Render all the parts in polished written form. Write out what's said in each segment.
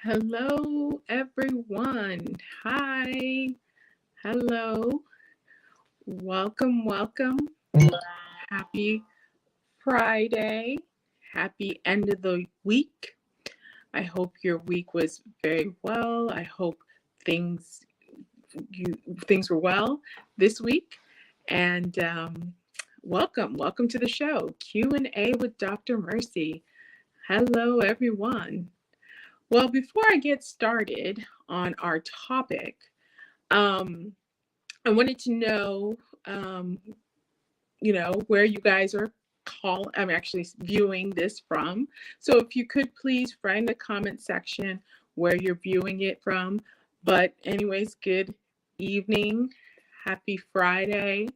Hello, everyone. Hi. Hello. Welcome, welcome. Happy Friday. Happy end of the week. I hope your week was very well. I hope things you things were well this week. And welcome to the show, Q&A with Dr. Mercy. Hello, everyone. Well, before I get started on our topic, um, I wanted to know, um, where you guys are I'm actually viewing this from. So if you could please write in the comment section where you're viewing it from. But anyways, good evening. Happy Friday.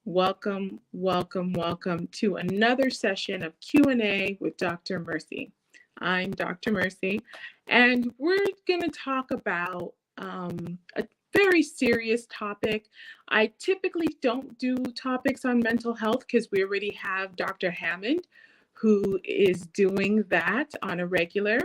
Welcome to another session of Q&A with Dr. Mercy. I'm Dr. Mercy, and we're going to talk about a very serious topic. I typically don't do topics on mental health because we already have Dr. Hammond, who is doing that on a regular.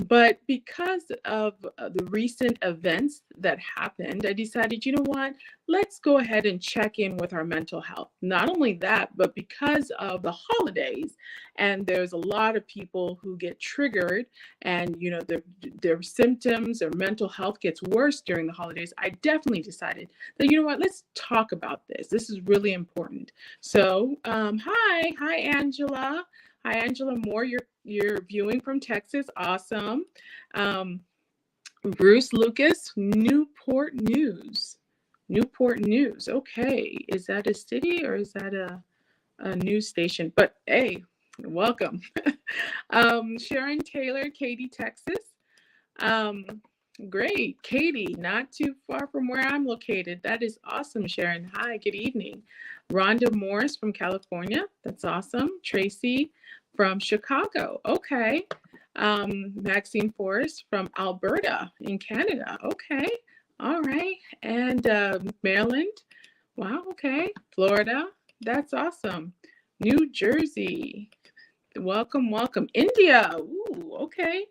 But because of the recent events that happened, I decided, you know what? Let's go ahead and check in with our mental health. Not only that, but because of the holidays, and there's a lot of people who get triggered, and their symptoms or mental health gets worse during the holidays. I definitely decided that, you know what? Let's talk about this. This is really important. So, hi, Angela. Hi, Angela Moore. You're viewing from Texas. Awesome. Um, Bruce Lucas, Newport News. Newport News. Okay. Is that a city or is that a news station? But hey, welcome. Sharon Taylor, Katy, Texas. Um, Great. Katy, not too far from where I'm located. That is awesome, Sharon. Hi, good evening. Rhonda Morris from California. That's awesome. Tracy from Chicago. Okay. Maxine Forrest from Alberta in Canada. Okay. All right. And Maryland. Wow. Okay. Florida. That's awesome. New Jersey. Welcome. India. Ooh, okay.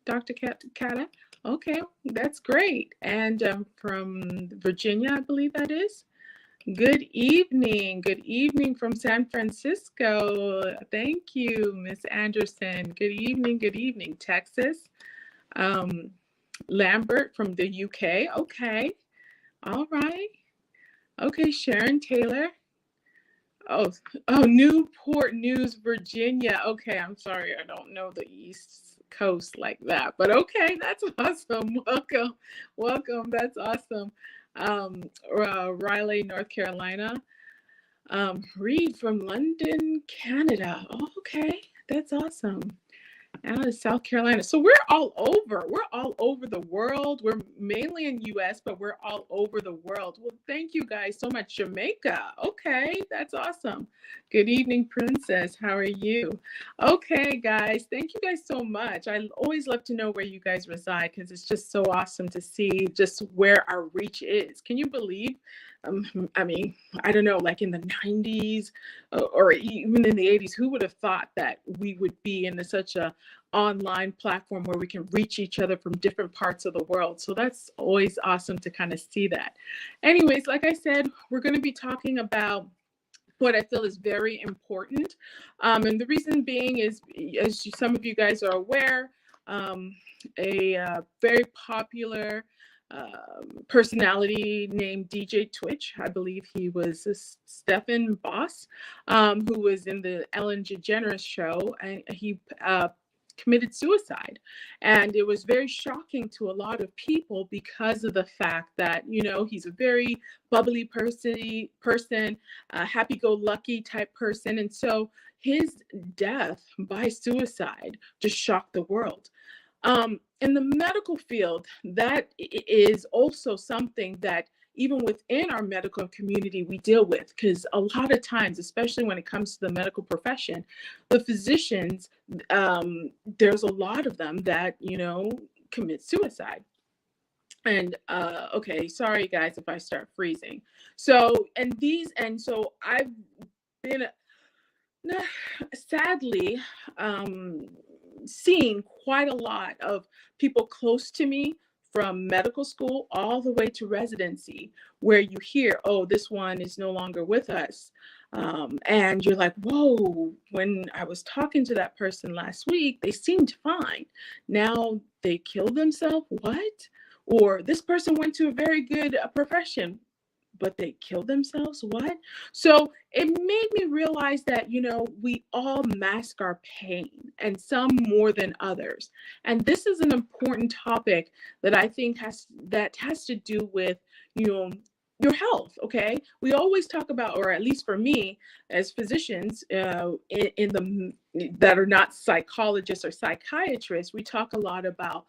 Dr. Kata. Okay, that's great. And from Virginia, I believe that is. Good evening. Good evening from San Francisco. Thank you, Miss Anderson. Good evening. Good evening. Texas. Um, Lambert from the UK. Okay. All right. Okay, Sharon Taylor. Oh, Newport News, Virginia. Okay, I'm sorry, I don't know the East Coast like that, but okay, that's awesome. Welcome. That's awesome. Raleigh, North Carolina. Reed from London, Canada. Oh, okay, that's awesome. Out of South Carolina. So we're all over. We're all over the world. We're mainly in US, but we're all over the world. Well, thank you guys so much. Jamaica. Okay, that's awesome. Good evening, Princess. How are you? Okay, guys. Thank you guys so much. I always love to know where you guys reside because it's just so awesome to see just where our reach is. Can you believe? I mean, I don't know, like in the 90s or even in the 80s, who would have thought that we would be in such a online platform where we can reach each other from different parts of the world. So that's always awesome to kind of see that. Anyways, like I said, we're going to be talking about what I feel is very important. And the reason being is, as some of you guys are aware, a very popular personality named DJ Twitch. I believe he was Stephen Boss, who was in the Ellen DeGeneres show, and he committed suicide. And it was very shocking to a lot of people because of the fact that, he's a very bubbly person, happy-go-lucky type person. And so his death by suicide just shocked the world. In the medical field, that is also something that even within our medical community we deal with, because a lot of times, especially when it comes to the medical profession, the physicians, there's a lot of them that, commit suicide. And okay, sorry guys if I start freezing. So I've been sadly, seen quite a lot of people close to me from medical school all the way to residency, where you hear, oh, this one is no longer with us. And you're like, whoa, when I was talking to that person last week, they seemed fine. Now they killed themselves? What? Or this person went to a very good profession, but they killed themselves? What? So it made me realize that, we all mask our pain, and some more than others. And this is an important topic that I think has to do with, your health. Okay, we always talk about, or at least for me as physicians, in the that are not psychologists or psychiatrists, we talk a lot about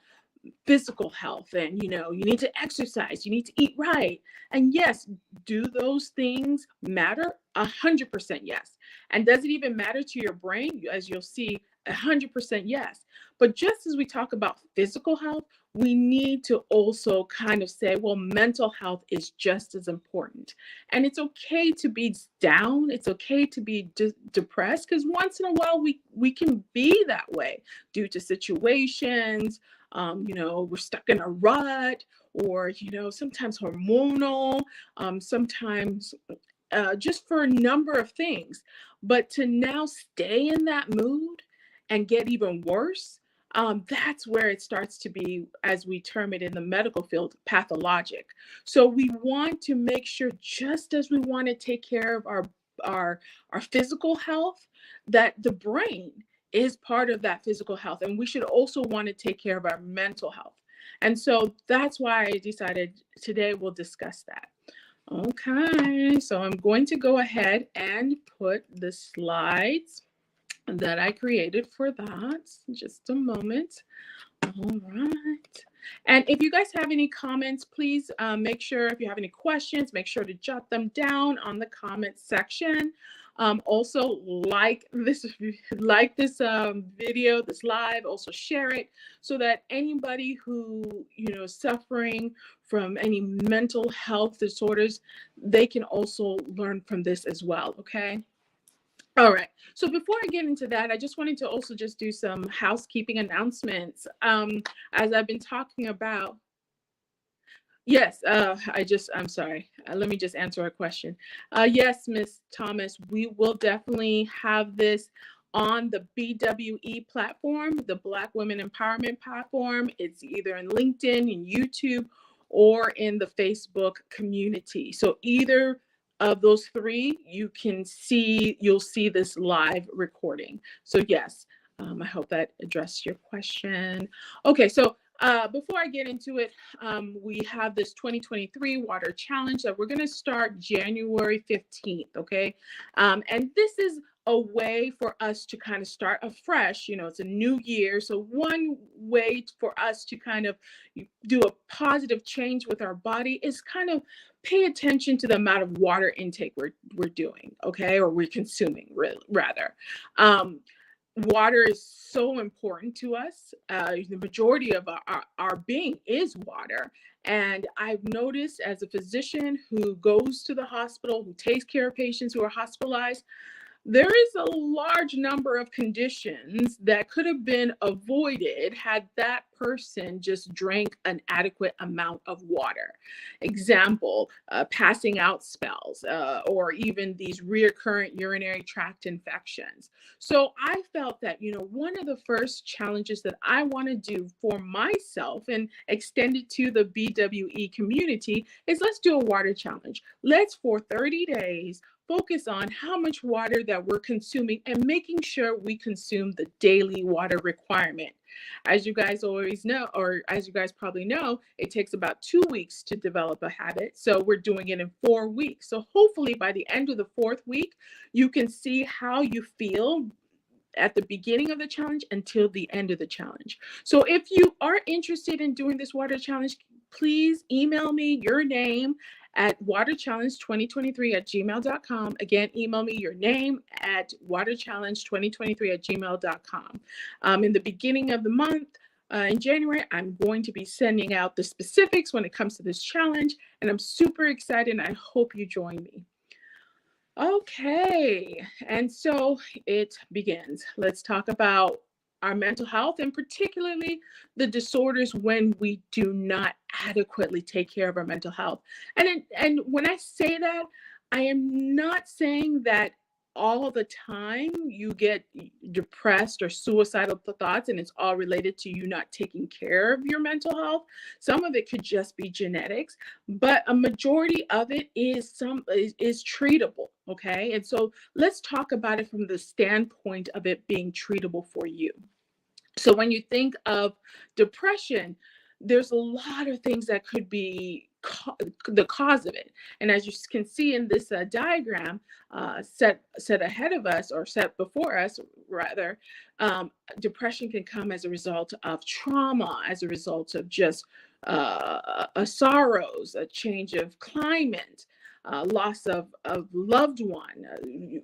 physical health, and you need to exercise, you need to eat right. And yes, do those things matter? 100% yes. And does it even matter to your brain? As you'll see, 100% yes. But just as we talk about physical health, we need to also kind of say, well, mental health is just as important. And it's okay to be down, it's okay to be depressed, because once in a while we can be that way due to situations. We're stuck in a rut, or, sometimes hormonal, sometimes just for a number of things. But to now stay in that mood and get even worse, that's where it starts to be, as we term it in the medical field, pathologic. So we want to make sure, just as we want to take care of our physical health, that the brain is part of that physical health. And we should also want to take care of our mental health. And so that's why I decided today we'll discuss that. Okay, so I'm going to go ahead and put the slides that I created for that. Just a moment. All right. And if you guys have any comments, please make sure, if you have any questions, make sure to jot them down on the comment section. Also, like this video, this live, also share it, so that anybody who, is suffering from any mental health disorders, they can also learn from this as well. Okay. All right. So before I get into that, I just wanted to also just do some housekeeping announcements. As I've been talking about. Yes, I'm sorry. Let me just answer a question. Yes, Ms. Thomas, we will definitely have this on the BWE platform, the Black Women Empowerment platform. It's either in LinkedIn, in YouTube, or in the Facebook community. So either of those three, you'll see this live recording. So yes, I hope that addressed your question. Okay, so before I get into it, we have this 2023 Water Challenge that we're going to start January 15th, okay? And this is a way for us to kind of start afresh. It's a new year. So one way for us to kind of do a positive change with our body is kind of pay attention to the amount of water intake we're doing, okay? Or we're consuming, rather. Water is so important to us. The majority of our being is water. And I've noticed, as a physician who goes to the hospital, who takes care of patients who are hospitalized, there is a large number of conditions that could have been avoided had that person just drank an adequate amount of water. Example, passing out spells, or even these recurrent urinary tract infections. So I felt that, one of the first challenges that I want to do for myself and extend it to the BWE community is, let's do a water challenge. Let's, for 30 days, focus on how much water that we're consuming and making sure we consume the daily water requirement. As you guys always know, or as you guys probably know, it takes about 2 weeks to develop a habit. So we're doing it in 4 weeks. So hopefully by the end of the 4th week, you can see how you feel at the beginning of the challenge until the end of the challenge. So if you are interested in doing this water challenge, please email me your name at waterchallenge2023@gmail.com. Again, email me your name at waterchallenge2023@gmail.com. In the beginning of the month, in January, I'm going to be sending out the specifics when it comes to this challenge, and I'm super excited, and I hope you join me. Okay, and so it begins. Let's talk about our mental health, and particularly the disorders when we do not adequately take care of our mental health. And when I say that, I am not saying that all the time you get depressed or suicidal thoughts and it's all related to you not taking care of your mental health. Some of it could just be genetics, but a majority of it is treatable. Okay, and so let's talk about it from the standpoint of it being treatable for you. So when you think of depression, there's a lot of things that could be the cause of it. And as you can see in this diagram set ahead of us, or set before us rather, depression can come as a result of trauma, as a result of just sorrows, a change of climate, loss of loved one,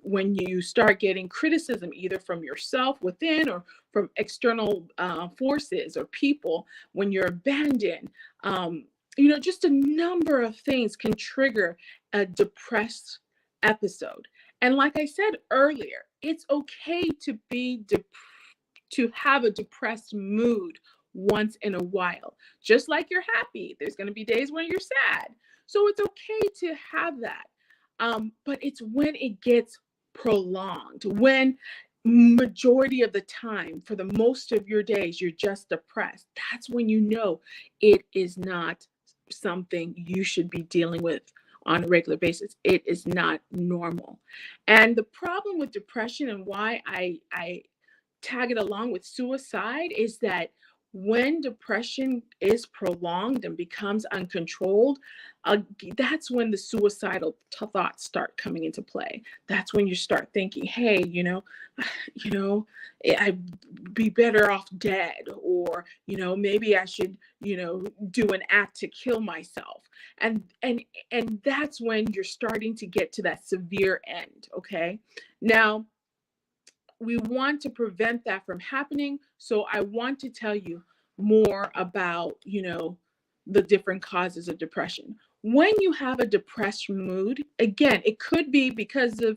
when you start getting criticism either from yourself within or from external forces or people, when you're abandoned, just a number of things can trigger a depressed episode. And like I said earlier, it's okay to to have a depressed mood once in a while. Just like you're happy, there's going to be days when you're sad. So it's okay to have that. But it's when it gets prolonged, when majority of the time, for the most of your days, you're just depressed. That's when you know it is not something you should be dealing with on a regular basis. It is not normal. And the problem with depression, and why I tag it along with suicide, is that when depression is prolonged and becomes uncontrolled, that's when the suicidal thoughts start coming into play. That's when you start thinking, hey, you know, I'd be better off dead, or maybe I should, do an act to kill myself. And that's when you're starting to get to that severe end. Okay, now we want to prevent that from happening. So I want to tell you more about, the different causes of depression. When you have a depressed mood, again, it could be because of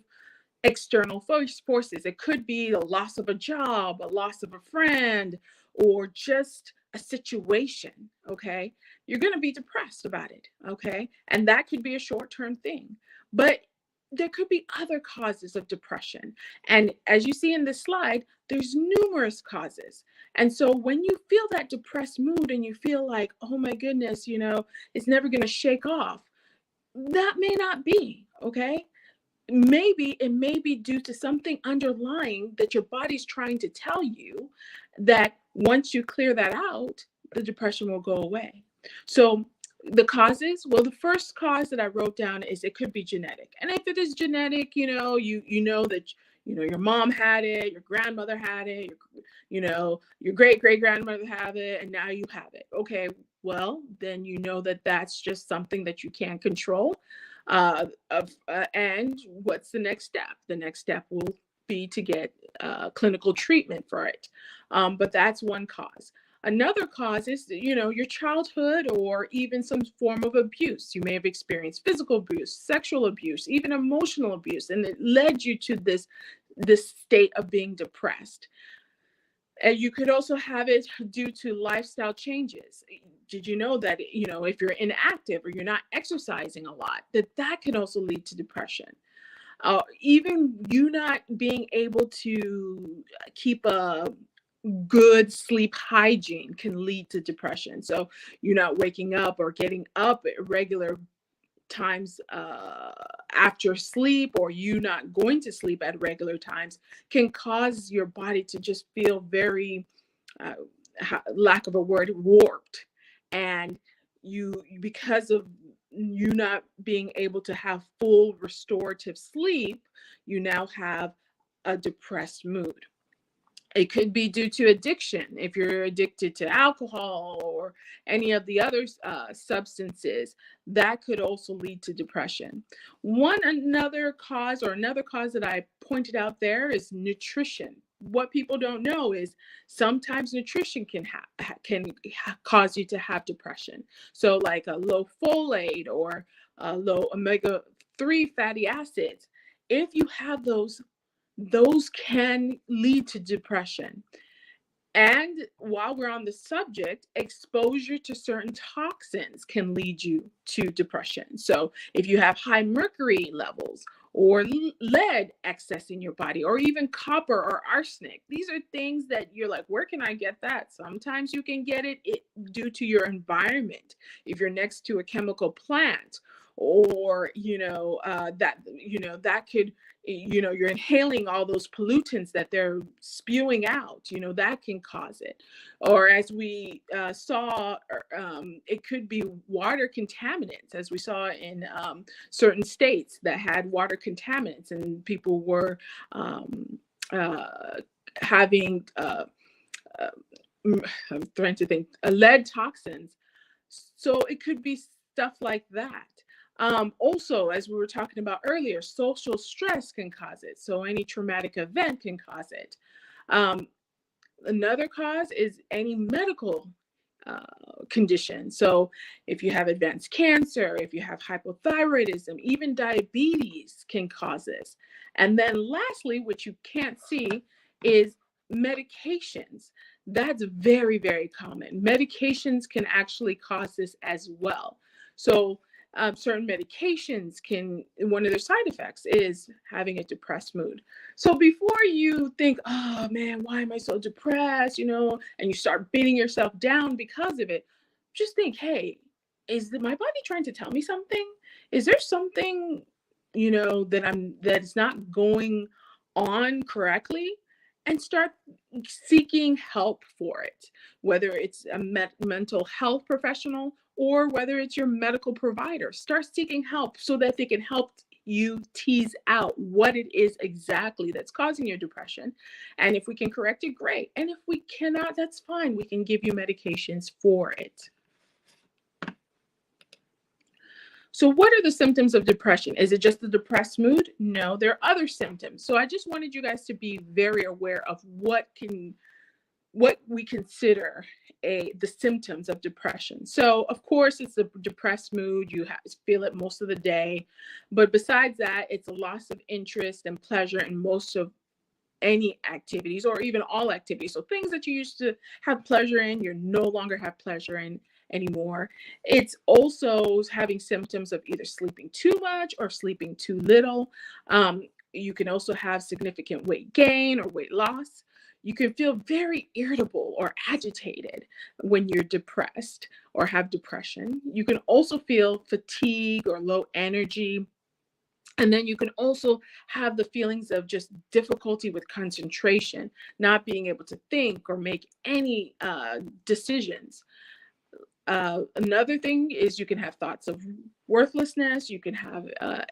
external forces. It could be the loss of a job, a loss of a friend, or just a situation. Okay. You're going to be depressed about it. Okay. And that could be a short-term thing. But there could be other causes of depression. And as you see in this slide, there's numerous causes. And so when you feel that depressed mood and you feel like, oh my goodness, it's never going to shake off, that may not be. Okay. Maybe it may be due to something underlying that your body's trying to tell you, that once you clear that out, the depression will go away. So the causes, well, the first cause that I wrote down is it could be genetic. And if it is genetic, you know that your mom had it, your grandmother had it, your great great grandmother had it, and now you have it. Okay, well, then that's just something that you can't control. And what's the next step? The next step will be to get clinical treatment for it. But that's one cause. Another cause is, your childhood, or even some form of abuse. You may have experienced physical abuse, sexual abuse, even emotional abuse, and it led you to this state of being depressed. And you could also have it due to lifestyle changes. Did you know that, if you're inactive or you're not exercising a lot, that can also lead to depression? Even you not being able to keep a good sleep hygiene can lead to depression. So you're not waking up or getting up at regular times after sleep, or you not going to sleep at regular times, can cause your body to just feel very, lack of a word, warped. And because of you not being able to have full restorative sleep, you now have a depressed mood. It could be due to addiction. If you're addicted to alcohol or any of the other substances, that could also lead to depression. Another cause that I pointed out there is nutrition. What people don't know is sometimes nutrition can cause you to have depression. So like a low folate or low omega-3 fatty acids, if you have those can lead to depression. And while we're on the subject, exposure to certain toxins can lead you to depression. So if you have high mercury levels or lead excess in your body, or even copper or arsenic, these are things that you're like, where can I get that? Sometimes you can get it due to your environment. If you're next to a chemical plant, or that could, you're inhaling all those pollutants that they're spewing out, that can cause it. Or as we saw, it could be water contaminants, as we saw in certain states that had water contaminants, and people were having I'm trying to think, lead toxins. So it could be stuff like that. Also, as we were talking about earlier, social stress can cause it. So any traumatic event can cause it. Another cause is any medical condition. So if you have advanced cancer, if you have hypothyroidism, even diabetes can cause this. And then lastly, which you can't see, is medications. That's very, very common. Medications can actually cause this as well. So certain medications can, one of their side effects is having a depressed mood. So before you think, oh man, why am I so depressed, and you start beating yourself down because of it, just think, hey, is my body trying to tell me something? Is there something, that is not going on correctly? And start seeking help for it, whether it's a mental health professional or whether it's your medical provider. Start seeking help so that they can help you tease out what it is exactly that's causing your depression. And if we can correct it, great. And if we cannot, that's fine. We can give you medications for it. So what are the symptoms of depression? Is it just the depressed mood? No, there are other symptoms. So I just wanted you guys to be very aware of what we consider the symptoms of depression. So of course, it's a depressed mood. You feel it most of the day. But besides that, it's a loss of interest and pleasure in most of any activities, or even all activities. So things that you used to have pleasure in, you no longer have pleasure in anymore. It's also having symptoms of either sleeping too much or sleeping too little. You can also have significant weight gain or weight loss. You can feel very irritable or agitated when you're depressed or have depression. You can also feel fatigue or low energy. And then you can also have the feelings of just difficulty with concentration, not being able to think or make any decisions. Another thing is you can have thoughts of worthlessness. You can have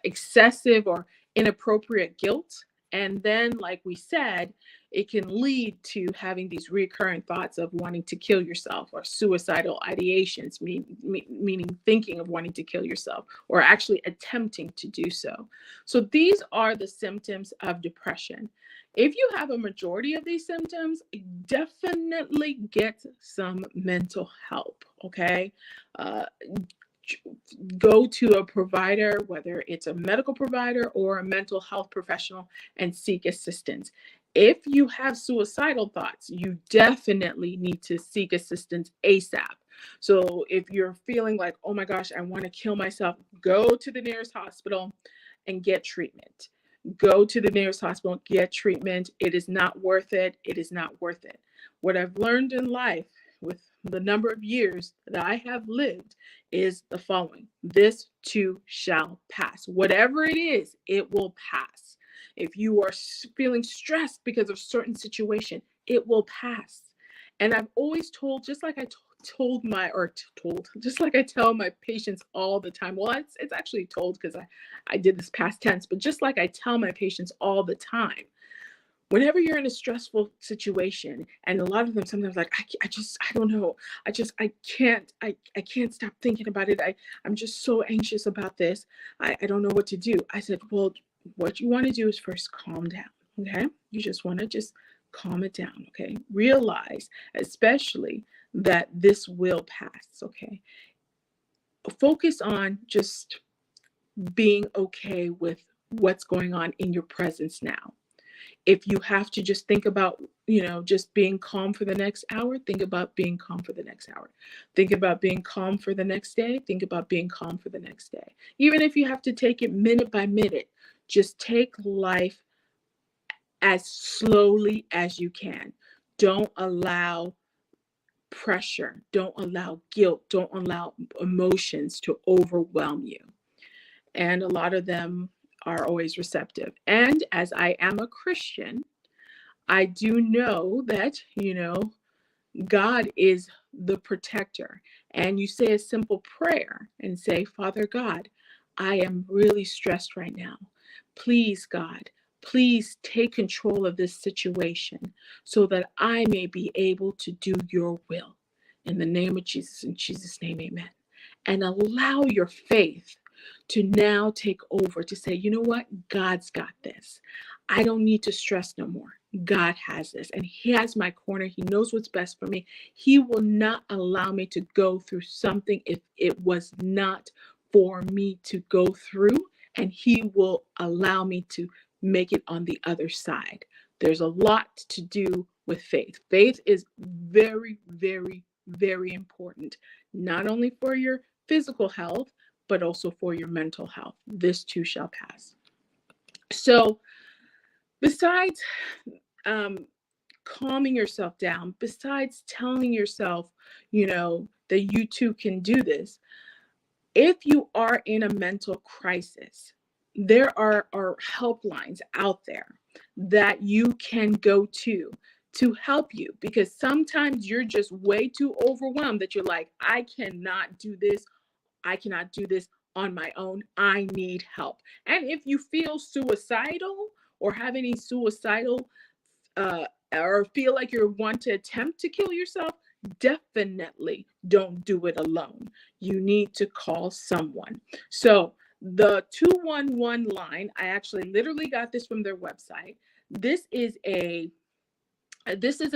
excessive or inappropriate guilt. And then, like we said, it can lead to having these recurring thoughts of wanting to kill yourself, or suicidal ideations, meaning thinking of wanting to kill yourself or actually attempting to do so. So these are the symptoms of depression. If you have a majority of these symptoms, definitely get some mental help, okay? Go to a provider, whether it's a medical provider or a mental health professional, and seek assistance. If you have suicidal thoughts, you definitely need to seek assistance ASAP. So if you're feeling like, oh my gosh, I want to kill myself, go to the nearest hospital and get treatment. Go to the nearest hospital, get treatment. It is not worth it. It is not worth it. What I've learned in life with the number of years that I have lived is the following: this too shall pass. Whatever it is, it will pass. If you are feeling stressed because of certain situation, it will pass. And I've always told, just like I just like I tell my patients all the time. Well, it's actually told, because I did this past tense, but just like I tell my patients all the time, whenever you're in a stressful situation, and a lot of them sometimes like, I don't know, I can't stop thinking about it. I'm just so anxious about this. I don't know what to do. I said, well, what you want to do is first calm down. Okay. You just want to just calm it down. Okay. Realize, especially, that this will pass. Okay. Focus on just being okay with what's going on in your presence now. If you have to just think about, just being calm for the next hour, think about being calm for the next hour. Think about being calm for the next day. Think about being calm for the next day. Even if you have to take it minute by minute, just take life as slowly as you can. Don't allow pressure, don't allow guilt, don't allow emotions to overwhelm you. And a lot of them are always receptive. And as I am a Christian, I do know that, God is the protector. And you say a simple prayer and say, Father God, I am really stressed right now. Please, God, please take control of this situation so that I may be able to do your will. In the name of Jesus, in Jesus' name, amen. And allow your faith to now take over, to say, you know what? God's got this. I don't need to stress no more. God has this, and He has my corner. He knows what's best for me. He will not allow me to go through something if it was not for me to go through, and He will allow me to make it on the other side. There's a lot to do with faith. Faith is very, very, very important, not only for your physical health, but also for your mental health. This too shall pass. So, besides calming yourself down, besides telling yourself, that you too can do this, if you are in a mental crisis, there are helplines out there that you can go to help you, because sometimes you're just way too overwhelmed that you're like, I cannot do this. I cannot do this on my own. I need help. And if you feel suicidal or have any suicidal or feel like you want to attempt to kill yourself, definitely don't do it alone. You need to call someone. So the 211 line, I actually literally got this from their website. This is a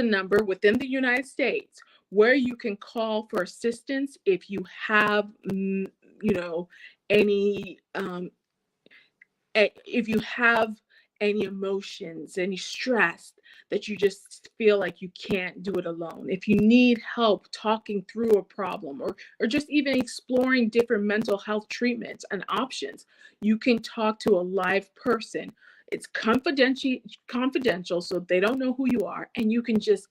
number within the United States where you can call for assistance if you have, any, if you have any emotions, any stress that you just feel like you can't do it alone. If you need help talking through a problem, or just even exploring different mental health treatments and options, you can talk to a live person. It's confidential, so they don't know who you are, and you can just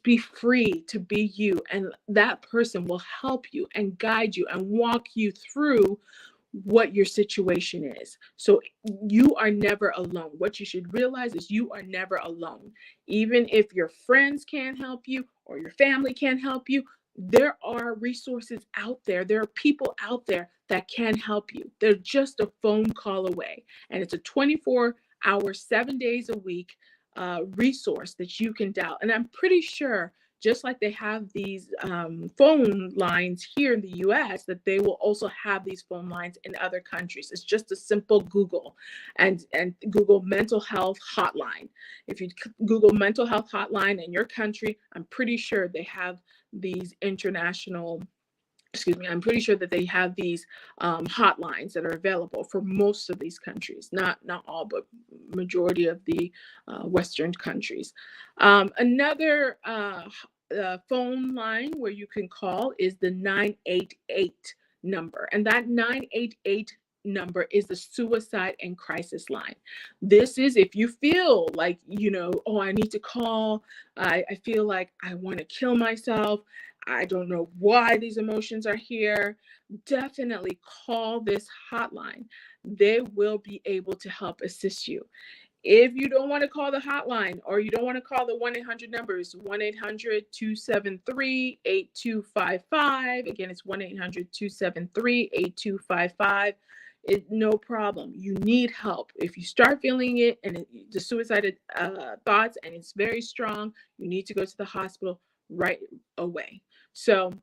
be free to be you, and that person will help you and guide you and walk you through what your situation is. So you are never alone. What you should realize is you are never alone. Even if your friends can't help you or your family can't help you, there are resources out there. There are people out there that can help you. They're just a phone call away. And it's a 24-hour, 7 days a week resource that you can dial. And I'm pretty sure, just like they have these phone lines here in the US, that they will also have these phone lines in other countries. It's just a simple Google and Google mental health hotline. If you Google mental health hotline in your country, I'm pretty sure they have these I'm pretty sure that they have these hotlines that are available for most of these countries, not all, but majority of the Western countries. Another phone line where you can call is the 988 number, and that 988 number is the suicide and crisis line. This is if you feel like, oh, I need to call. I feel like I want to kill myself. I don't know why these emotions are here. Definitely call this hotline. They will be able to help assist you. If you don't want to call the hotline, or you don't want to call the 1-800 numbers, 1-800-273-8255. Again, it's 1-800-273-8255. No problem. You need help. If you start feeling it and the suicidal thoughts and it's very strong, you need to go to the hospital right away. So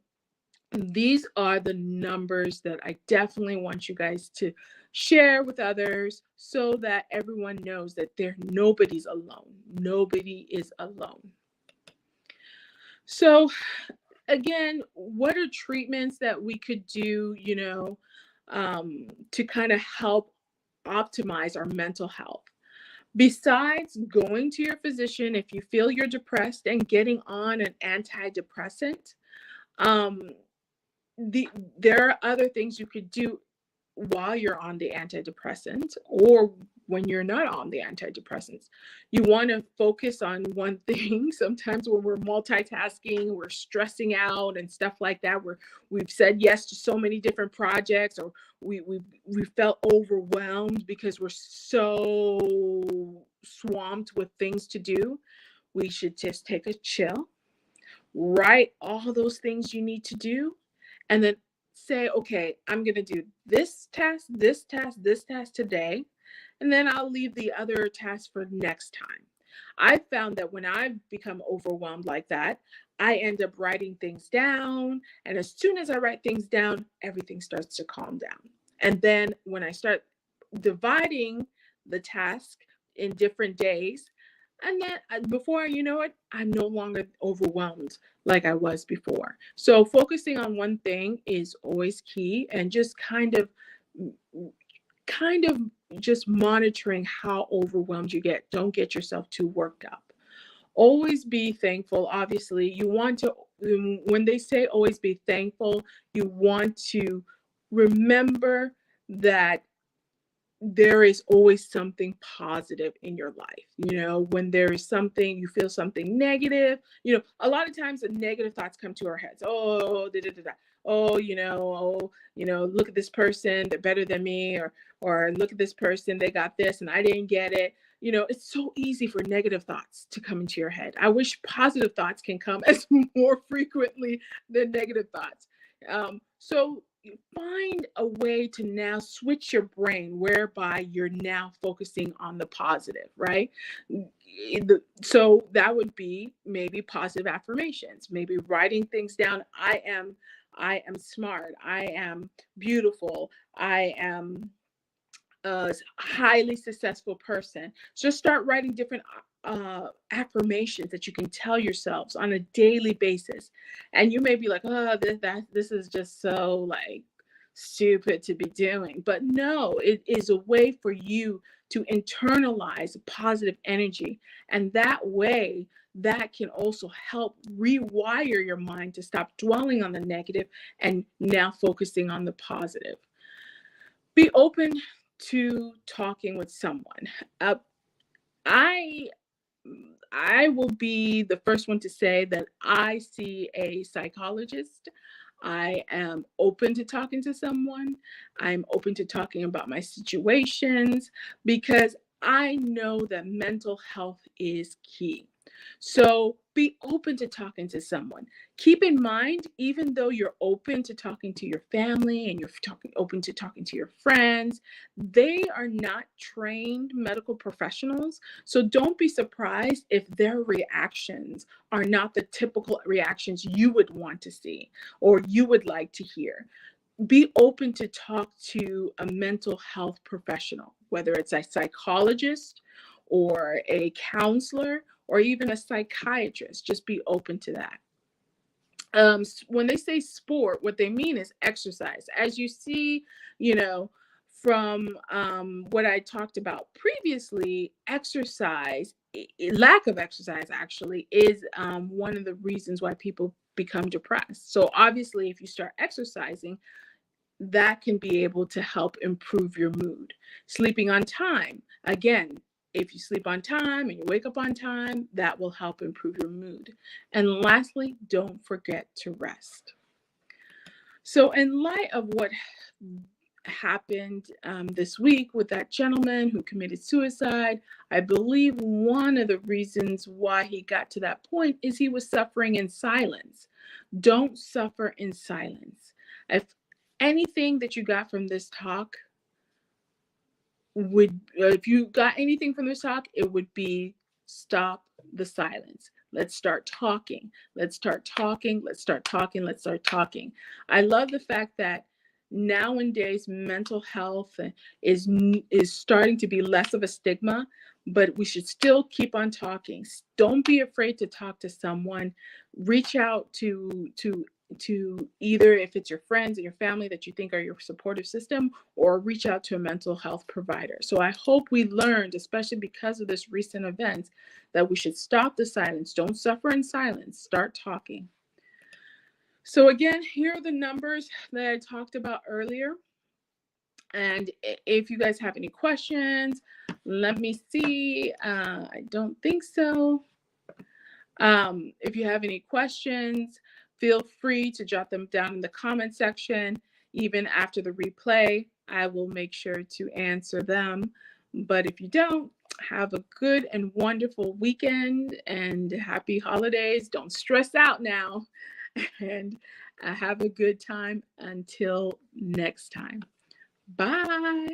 these are the numbers that I definitely want you guys to share with others so that everyone knows that nobody's alone. Nobody is alone. So again, what are treatments that we could do, to kind of help optimize our mental health? Besides going to your physician if you feel you're depressed and getting on an antidepressant, um, the there are other things you could do while you're on the antidepressant or when you're not on the antidepressants. You want to focus on one thing. Sometimes when we're multitasking, we're stressing out and stuff like that, we've said yes to so many different projects, or we felt overwhelmed because we're so swamped with things to do. We should just take a chill, write all those things you need to do, and then say, okay, I'm going to do this task, this task, this task today, and then I'll leave the other tasks for next time. I found that when I've become overwhelmed like that, I end up writing things down. And as soon as I write things down, everything starts to calm down. And then when I start dividing the task in different days, and then before you know it, I'm no longer overwhelmed like I was before. So focusing on one thing is always key, and just kind of just monitoring how overwhelmed you get. Don't get yourself too worked up. Always be thankful. Obviously, you want to, when they say always be thankful, you want to remember that there is always something positive in your life. When there is something, you feel something negative, a lot of times the negative thoughts come to our heads. Oh, da, da, da, da. Oh, look at this person, they're better than me, or look at this person, they got this and I didn't get it. It's so easy for negative thoughts to come into your head. I wish positive thoughts can come as more frequently than negative thoughts. So find a way to now switch your brain whereby you're now focusing on the positive, right? So that would be maybe positive affirmations, maybe writing things down. I am smart. I am beautiful. I am a highly successful person. So start writing different affirmations that you can tell yourselves on a daily basis. And you may be like, oh, this is just so like stupid to be doing. But no, it is a way for you to internalize positive energy. And that way, that can also help rewire your mind to stop dwelling on the negative and now focusing on the positive. Be open to talking with someone. I will be the first one to say that I see a psychologist. I am open to talking to someone. I'm open to talking about my situations because I know that mental health is key. So be open to talking to someone. Keep in mind, even though you're open to talking to your family and you're open to talking to your friends, they are not trained medical professionals. So don't be surprised if their reactions are not the typical reactions you would want to see or you would like to hear. Be open to talk to a mental health professional, whether it's a psychologist or a counselor or even a psychiatrist. Just be open to that. When they say sport, what they mean is exercise. As you see, from what I talked about previously, exercise, lack of exercise actually is one of the reasons why people become depressed. So obviously, if you start exercising, that can be able to help improve your mood. Sleeping on time, again, if you sleep on time and you wake up on time, that will help improve your mood. And lastly, don't forget to rest. So in light of what happened this week with that gentleman who committed suicide, I believe one of the reasons why he got to that point is he was suffering in silence. Don't suffer in silence. If anything that you got from this talk if you got anything from this talk, it would be stop the silence. Let's start talking. Let's start talking. Let's start talking. Let's start talking. I love the fact that nowadays mental health is starting to be less of a stigma, but we should still keep on talking. Don't be afraid to talk to someone. Reach out to to either, if it's your friends and your family that you think are your supportive system, or reach out to a mental health provider. So I hope we learned, especially because of this recent event, that we should stop the silence. Don't suffer in silence. Start talking. So again, here are the numbers that I talked about earlier. And if you guys have any questions, let me see. I don't think so. If you have any questions, feel free to jot them down in the comment section. Even after the replay, I will make sure to answer them. But if you don't, have a good and wonderful weekend and happy holidays. Don't stress out now. And have a good time until next time. Bye.